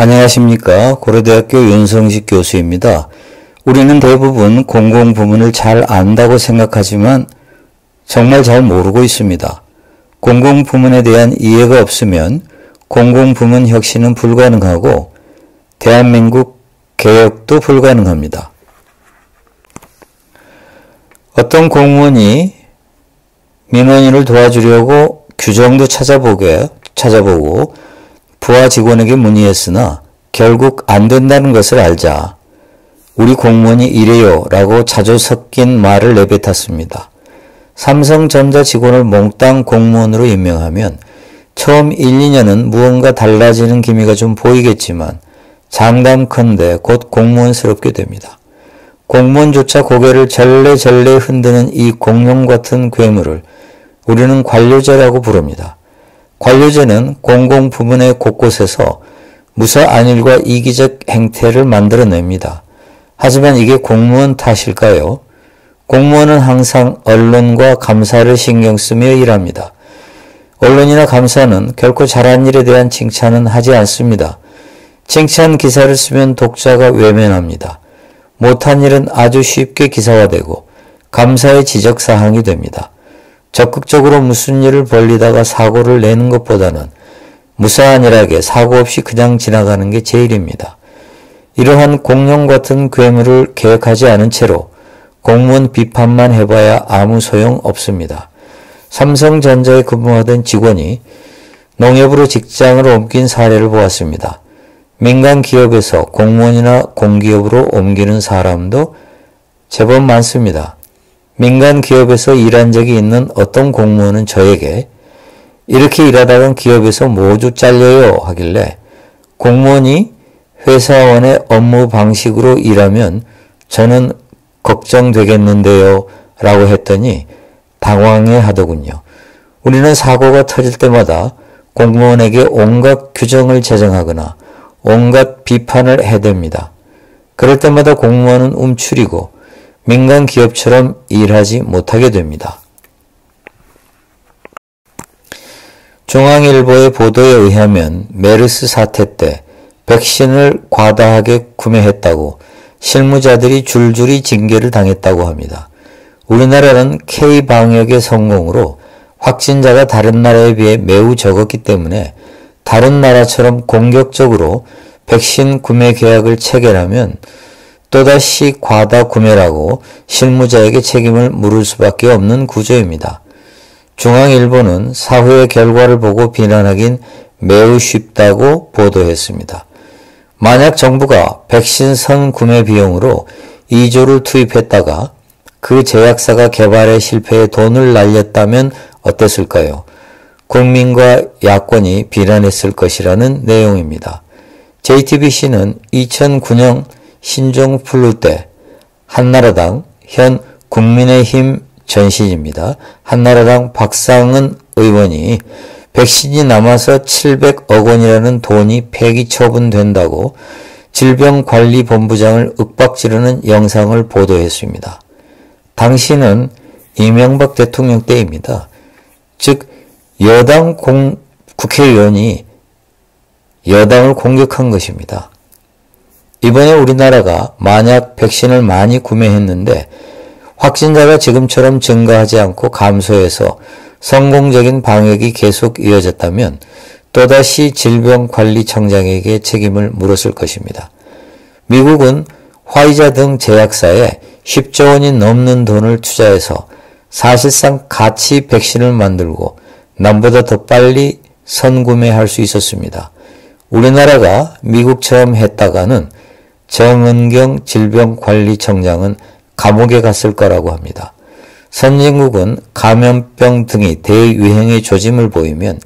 안녕하십니까. 고려대학교 윤성식 교수입니다. 우리는 대부분 공공부문을 잘 안다고 생각하지만 정말 잘 모르고 있습니다. 공공부문에 대한 이해가 없으면 공공부문 혁신은 불가능하고 대한민국 개혁도 불가능합니다. 어떤 공무원이 민원인을 도와주려고 규정도 찾아보고 부하 직원에게 문의했으나 결국 안 된다는 것을 알자 우리 공무원이 이래요 라고 자조 섞인 말을 내뱉었습니다. 삼성전자 직원을 몽땅 공무원으로 임명하면 처음 1, 2년은 무언가 달라지는 기미가 좀 보이겠지만 장담컨대 곧 공무원스럽게 됩니다. 공무원조차 고개를 절레절레 흔드는 이 공룡 같은 괴물을 우리는 관료제라고 부릅니다. 관료제는 공공부문의 곳곳에서 무사안일과 이기적 행태를 만들어냅니다. 하지만 이게 공무원 탓일까요? 공무원은 항상 언론과 감사를 신경 쓰며 일합니다. 언론이나 감사는 결코 잘한 일에 대한 칭찬은 하지 않습니다. 칭찬 기사를 쓰면 독자가 외면합니다. 못한 일은 아주 쉽게 기사화되고 감사의 지적사항이 됩니다. 적극적으로 무슨 일을 벌리다가 사고를 내는 것보다는 무사안일하게 사고 없이 그냥 지나가는 게 제일입니다. 이러한 공룡 같은 괴물을 계획하지 않은 채로 공무원 비판만 해봐야 아무 소용 없습니다. 삼성전자에 근무하던 직원이 농협으로 직장을 옮긴 사례를 보았습니다. 민간 기업에서 공무원이나 공기업으로 옮기는 사람도 제법 많습니다. 민간 기업에서 일한 적이 있는 어떤 공무원은 저에게 이렇게 일하다간 기업에서 모두 잘려요 하길래 공무원이 회사원의 업무 방식으로 일하면 저는 걱정되겠는데요 라고 했더니 당황해 하더군요. 우리는 사고가 터질 때마다 공무원에게 온갖 규정을 제정하거나 온갖 비판을 해댑니다. 그럴 때마다 공무원은 움츠리고 민간 기업처럼 일하지 못하게 됩니다. 중앙일보의 보도에 의하면 메르스 사태 때 백신을 과다하게 구매했다고 실무자들이 줄줄이 징계를 당했다고 합니다. 우리나라는 K방역의 성공으로 확진자가 다른 나라에 비해 매우 적었기 때문에 다른 나라처럼 공격적으로 백신 구매 계약을 체결하면 또다시 과다 구매라고 실무자에게 책임을 물을 수밖에 없는 구조입니다. 중앙일보는 사후의 결과를 보고 비난하긴 매우 쉽다고 보도했습니다. 만약 정부가 백신 선구매 비용으로 2조를 투입했다가 그 제약사가 개발에 실패해 돈을 날렸다면 어땠을까요? 국민과 야권이 비난했을 것이라는 내용입니다. JTBC는 2009년 신종플루 때 한나라당 현 국민의힘 전신입니다. 한나라당 박상은 의원이 백신이 남아서 700억 원이라는 돈이 폐기 처분된다고 질병관리본부장을 윽박지르는 영상을 보도했습니다. 당시는 이명박 대통령 때입니다. 즉 여당 국회의원이 여당을 공격한 것입니다. 이번에 우리나라가 만약 백신을 많이 구매했는데 확진자가 지금처럼 증가하지 않고 감소해서 성공적인 방역이 계속 이어졌다면 또다시 질병관리청장에게 책임을 물었을 것입니다. 미국은 화이자 등 제약사에 10조 원이 넘는 돈을 투자해서 사실상 같이 백신을 만들고 남보다 더 빨리 선구매할 수 있었습니다. 우리나라가 미국처럼 했다가는 정은경 질병관리청장은 감옥에 갔을 거라고 합니다. 선진국은 감염병 등이 대유행의 조짐을 보이면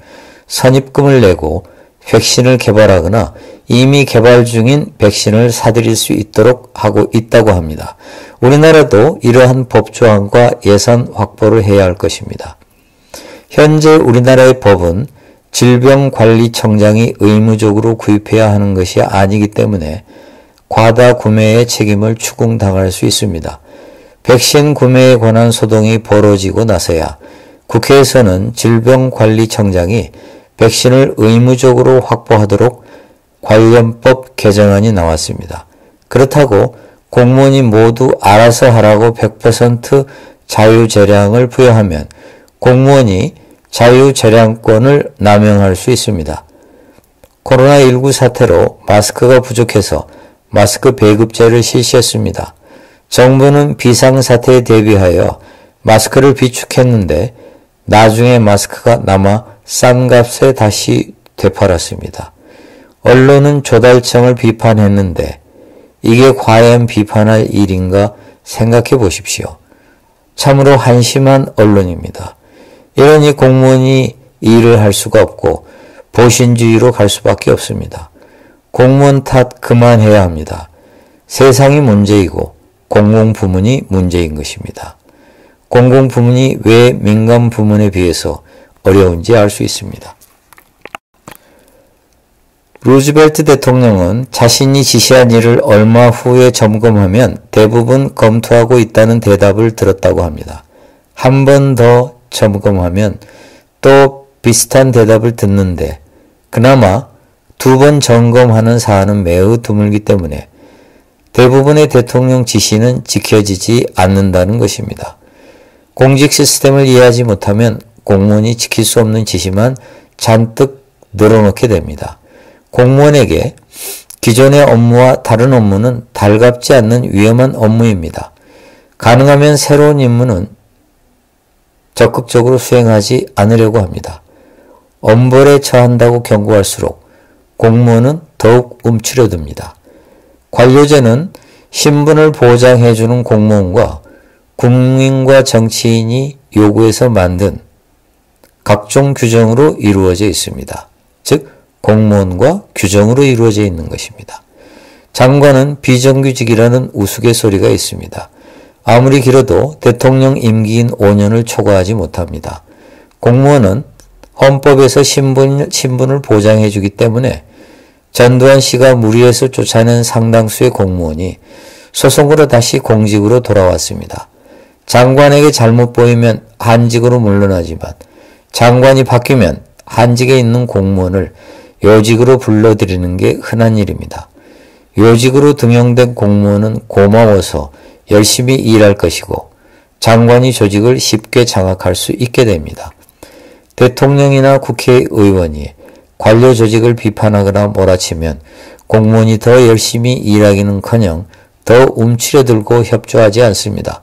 선입금을 내고 백신을 개발하거나 이미 개발 중인 백신을 사들일 수 있도록 하고 있다고 합니다. 우리나라도 이러한 법조항과 예산 확보를 해야 할 것입니다. 현재 우리나라의 법은 질병관리청장이 의무적으로 구입해야 하는 것이 아니기 때문에 과다 구매의 책임을 추궁당할 수 있습니다. 백신 구매에 관한 소동이 벌어지고 나서야 국회에서는 질병관리청장이 백신을 의무적으로 확보하도록 관련법 개정안이 나왔습니다. 그렇다고 공무원이 모두 알아서 하라고 100% 자유재량을 부여하면 공무원이 자유재량권을 남용할 수 있습니다. 코로나19 사태로 마스크가 부족해서 마스크 배급제를 실시했습니다. 정부는 비상사태에 대비하여 마스크를 비축했는데 나중에 마스크가 남아 싼 값에 다시 되팔았습니다. 언론은 조달청을 비판했는데 이게 과연 비판할 일인가 생각해 보십시오. 참으로 한심한 언론입니다. 이러니 공무원이 일을 할 수가 없고 보신주의로 갈 수밖에 없습니다. 공무원 탓 그만해야 합니다. 세상이 문제이고 공공부문이 문제인 것입니다. 공공부문이 왜 민간부문에 비해서 어려운지 알 수 있습니다. 루즈벨트 대통령은 자신이 지시한 일을 얼마 후에 점검하면 대부분 검토하고 있다는 대답을 들었다고 합니다. 한 번 더 점검하면 또 비슷한 대답을 듣는데 그나마 2번 점검하는 사안은 매우 드물기 때문에 대부분의 대통령 지시는 지켜지지 않는다는 것입니다. 공직 시스템을 이해하지 못하면 공무원이 지킬 수 없는 지시만 잔뜩 늘어놓게 됩니다. 공무원에게 기존의 업무와 다른 업무는 달갑지 않는 위험한 업무입니다. 가능하면 새로운 임무는 적극적으로 수행하지 않으려고 합니다. 엄벌에 처한다고 경고할수록 공무원은 더욱 움츠려듭니다. 관료제는 신분을 보장해주는 공무원과 국민과 정치인이 요구해서 만든 각종 규정으로 이루어져 있습니다. 즉 공무원과 규정으로 이루어져 있는 것입니다. 장관은 비정규직이라는 우스갯소리가 있습니다. 아무리 길어도 대통령 임기인 5년을 초과하지 못합니다. 공무원은 헌법에서 신분을 보장해 주기 때문에 전두환 씨가 무리해서 쫓아낸 상당수의 공무원이 소송으로 다시 공직으로 돌아왔습니다. 장관에게 잘못 보이면 한직으로 물러나지만 장관이 바뀌면 한직에 있는 공무원을 요직으로 불러들이는 게 흔한 일입니다. 요직으로 등용된 공무원은 고마워서 열심히 일할 것이고 장관이 조직을 쉽게 장악할 수 있게 됩니다. 대통령이나 국회의원이 관료 조직을 비판하거나 몰아치면 공무원이 더 열심히 일하기는커녕 더 움츠려들고 협조하지 않습니다.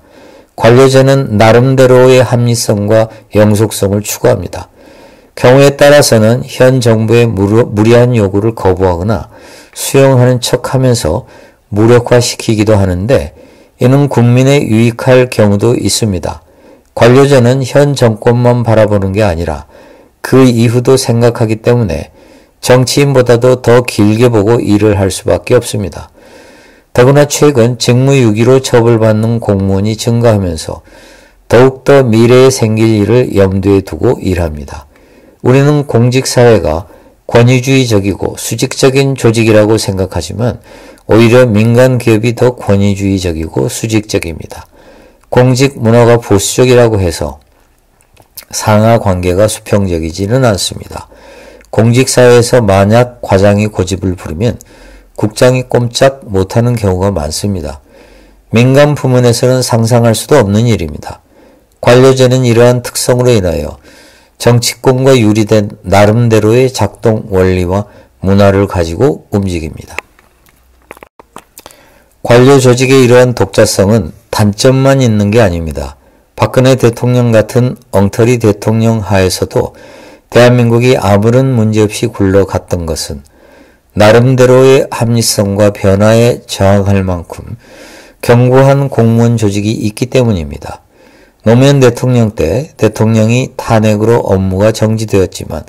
관료제는 나름대로의 합리성과 영속성을 추구합니다. 경우에 따라서는 현 정부의 무리한 요구를 거부하거나 수용하는 척하면서 무력화시키기도 하는데 이는 국민에 유익할 경우도 있습니다. 관료제는 현 정권만 바라보는 게 아니라 그 이후도 생각하기 때문에 정치인보다도 더 길게 보고 일을 할 수밖에 없습니다. 더구나 최근 직무유기로 처벌받는 공무원이 증가하면서 더욱더 미래에 생길 일을 염두에 두고 일합니다. 우리는 공직사회가 권위주의적이고 수직적인 조직이라고 생각하지만 오히려 민간 기업이 더 권위주의적이고 수직적입니다. 공직 문화가 보수적이라고 해서 상하 관계가 수평적이지는 않습니다. 공직사회에서 만약 과장이 고집을 부리면 국장이 꼼짝 못하는 경우가 많습니다. 민간 부문에서는 상상할 수도 없는 일입니다. 관료제는 이러한 특성으로 인하여 정치권과 유리된 나름대로의 작동 원리와 문화를 가지고 움직입니다. 관료 조직의 이러한 독자성은 단점만 있는 게 아닙니다. 박근혜 대통령 같은 엉터리 대통령 하에서도 대한민국이 아무런 문제없이 굴러갔던 것은 나름대로의 합리성과 변화에 저항할 만큼 견고한 공무원 조직이 있기 때문입니다. 노무현 대통령 때 대통령이 탄핵으로 업무가 정지되었지만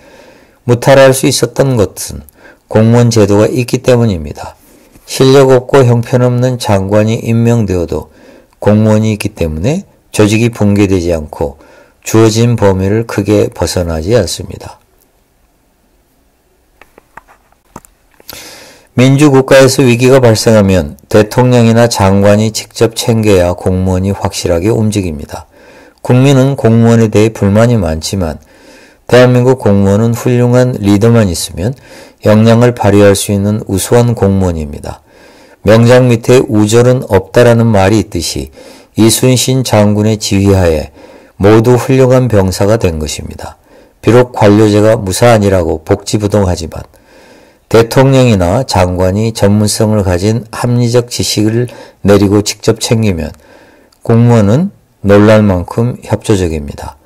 무탈할 수 있었던 것은 공무원 제도가 있기 때문입니다. 실력 없고 형편없는 장관이 임명되어도 공무원이 있기 때문에 조직이 붕괴되지 않고 주어진 범위를 크게 벗어나지 않습니다. 민주국가에서 위기가 발생하면 대통령이나 장관이 직접 챙겨야 공무원이 확실하게 움직입니다. 국민은 공무원에 대해 불만이 많지만 대한민국 공무원은 훌륭한 리더만 있으면 역량을 발휘할 수 있는 우수한 공무원입니다. 명장 밑에 우절은 없다라는 말이 있듯이 이순신 장군의 지휘하에 모두 훌륭한 병사가 된 것입니다. 비록 관료제가 무사안이라고 복지부동하지만 대통령이나 장관이 전문성을 가진 합리적 지식을 내리고 직접 챙기면 공무원은 놀랄 만큼 협조적입니다.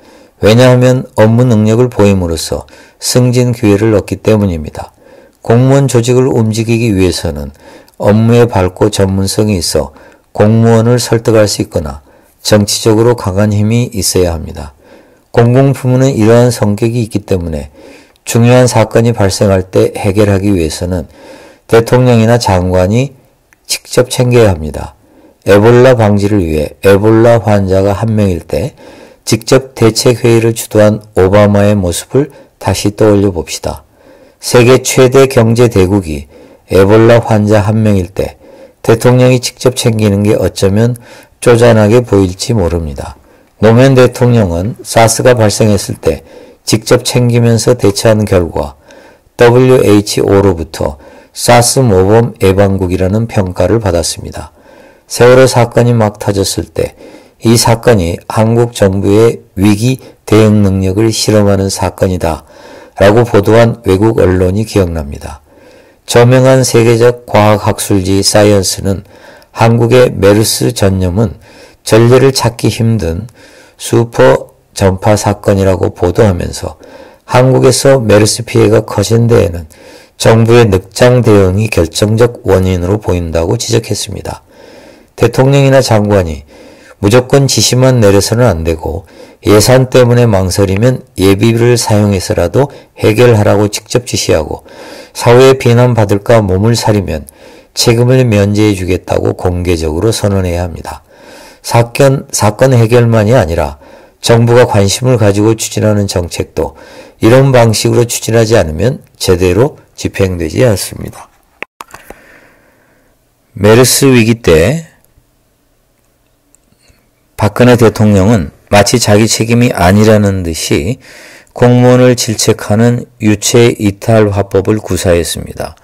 왜냐하면 업무 능력을 보임으로써 승진 기회를 얻기 때문입니다. 공무원 조직을 움직이기 위해서는 업무에 밝고 전문성이 있어 공무원을 설득할 수 있거나 정치적으로 강한 힘이 있어야 합니다. 공공부문은 이러한 성격이 있기 때문에 중요한 사건이 발생할 때 해결하기 위해서는 대통령이나 장관이 직접 챙겨야 합니다. 에볼라 방지를 위해 에볼라 환자가 한 명일 때 직접 대책회의를 주도한 오바마의 모습을 다시 떠올려 봅시다. 세계 최대 경제 대국이 에볼라 환자 한 명일 때 대통령이 직접 챙기는 게 어쩌면 쪼잔하게 보일지 모릅니다. 노무현 대통령은 사스가 발생했을 때 직접 챙기면서 대처하는 결과 WHO로부터 사스 모범 예방국이라는 평가를 받았습니다. 세월호 사건이 막 터졌을 때 이 사건이 한국 정부의 위기 대응 능력을 실험하는 사건이다 라고 보도한 외국 언론이 기억납니다. 저명한 세계적 과학학술지 사이언스는 한국의 메르스 전염은 전례를 찾기 힘든 슈퍼 전파 사건이라고 보도하면서 한국에서 메르스 피해가 커진 데에는 정부의 늑장 대응이 결정적 원인으로 보인다고 지적했습니다. 대통령이나 장관이 무조건 지시만 내려서는 안 되고 예산 때문에 망설이면 예비비를 사용해서라도 해결하라고 직접 지시하고 사후에 비난받을까 몸을 사리면 책임을 면제해 주겠다고 공개적으로 선언해야 합니다. 사건 해결만이 아니라 정부가 관심을 가지고 추진하는 정책도 이런 방식으로 추진하지 않으면 제대로 집행되지 않습니다. 메르스 위기 때 박근혜 대통령은 마치 자기 책임이 아니라는 듯이 공무원을 질책하는 유체 이탈 화법을 구사했습니다.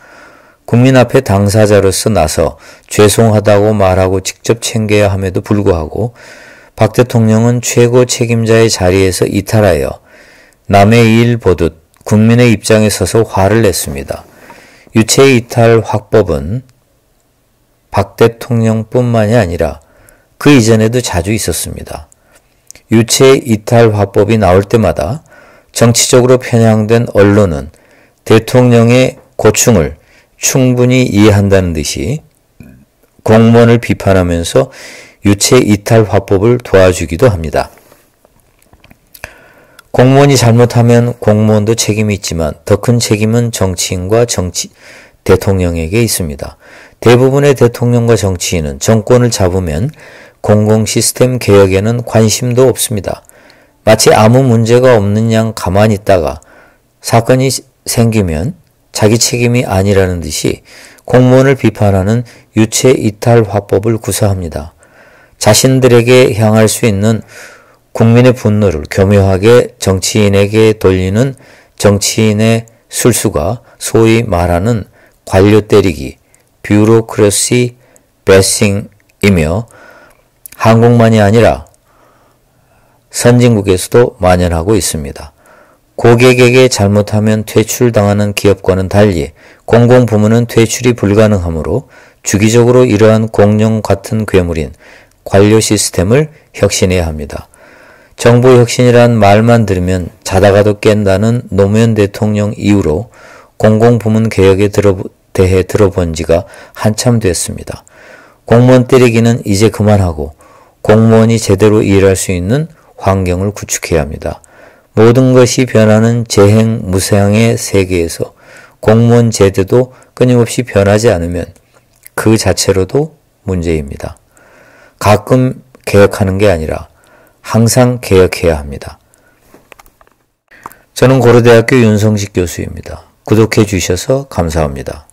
국민 앞에 당사자로서 나서 죄송하다고 말하고 직접 챙겨야 함에도 불구하고 박 대통령은 최고 책임자의 자리에서 이탈하여 남의 일 보듯 국민의 입장에 서서 화를 냈습니다. 유체 이탈 화법은 박 대통령뿐만이 아니라 그 이전에도 자주 있었습니다. 유체 이탈 화법이 나올 때마다 정치적으로 편향된 언론은 대통령의 고충을 충분히 이해한다는 듯이 공무원을 비판하면서 유체 이탈 화법을 도와주기도 합니다. 공무원이 잘못하면 공무원도 책임이 있지만 더 큰 책임은 정치인과 대통령에게 있습니다. 대부분의 대통령과 정치인은 정권을 잡으면 공공 시스템 개혁에는 관심도 없습니다. 마치 아무 문제가 없는 양 가만히 있다가 사건이 생기면 자기 책임이 아니라는 듯이 공무원을 비판하는 유체 이탈 화법을 구사합니다. 자신들에게 향할 수 있는 국민의 분노를 교묘하게 정치인에게 돌리는 정치인의 술수가 소위 말하는 관료 때리기, 뷰로크러시 베싱이며 한국만이 아니라 선진국에서도 만연하고 있습니다. 고객에게 잘못하면 퇴출당하는 기업과는 달리 공공부문은 퇴출이 불가능하므로 주기적으로 이러한 공룡 같은 괴물인 관료 시스템을 혁신해야 합니다. 정부 혁신이란 말만 들으면 자다가도 깬다는 노무현 대통령 이후로 공공부문 개혁에 대해 들어본 지가 한참 됐습니다. 공무원 때리기는 이제 그만하고 공무원이 제대로 일할 수 있는 환경을 구축해야 합니다. 모든 것이 변하는 재행무상의 세계에서 공무원 제도도 끊임없이 변하지 않으면 그 자체로도 문제입니다. 가끔 개혁하는 게 아니라 항상 개혁해야 합니다. 저는 고려대학교 윤성식 교수입니다. 구독해 주셔서 감사합니다.